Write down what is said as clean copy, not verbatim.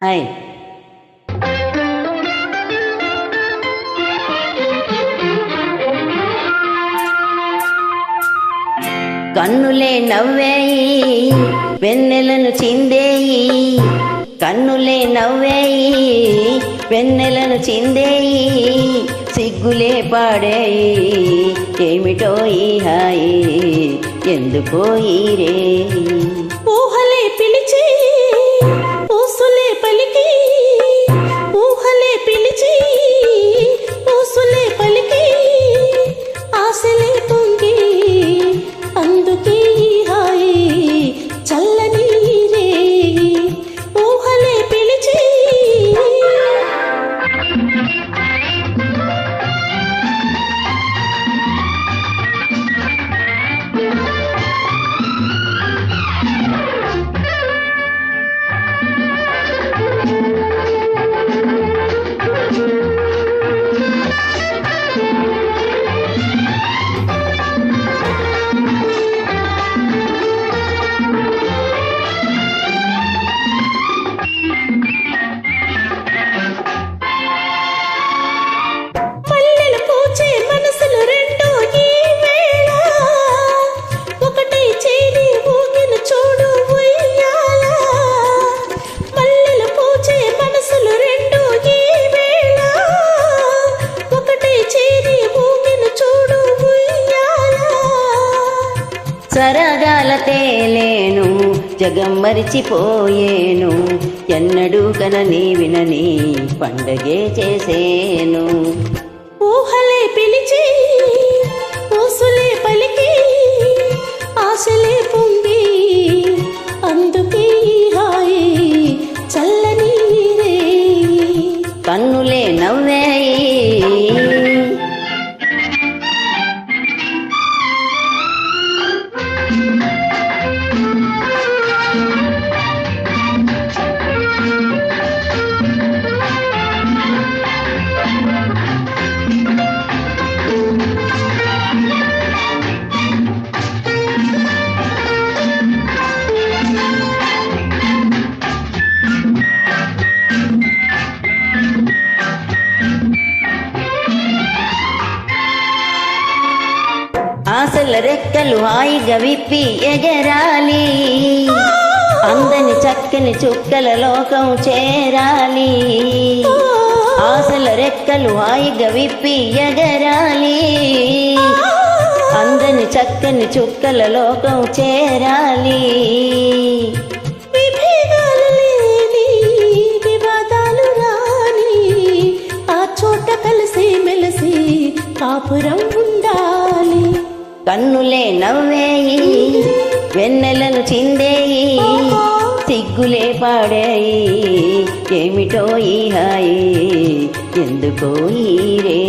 Hi. కన్నులే నవ్వేయి వెన్నెలను చిందేయి, కన్నులే నవ్వేయి వెన్నెలను చిందేయి, సిగ్గులే పాడేయి ఏమిటో ఈ హాయి ఎందుకో ఈ రే. ఊహలే పిలిచి ఊసులే పలికి, ఊహలే పిలిచి ఊసులే పలికి, ఆశలే పొంగి అందుకే ఈ హాయి చల్లని రే. ఊహలే పిలిచి సరగాల తేలేను జగం మరిచిపోయేను, ఎన్నడూ కనని వినని పండగే చేసేను. ఊహలే పిలిచి ఊసులే పలికి, ఆశలే పొంగి అందుకే హాయి చల్లని రే. కన్నులే నవ్వేయి ఆశల రెక్కలు హాయిగా విప్పి ఎగరాలి, అందని చక్కని చుక్కల లోకం చేరాలి. ఆశల రెక్కలు హాయిగా విప్పి ఎగరాలి, అందని చక్కని చుక్కల లోకం చేరాలి. విభేదాలు లేని వివాదాలు రాని ఆ చోట కలిసి మెలిసి కాపురం ఉండాలి. కన్నులే నవ్వేయి వెన్నెలను చిందేయి, సిగ్గులే పాడేయి ఏమిటో ఈ హాయి ఎందుకో ఈ రే.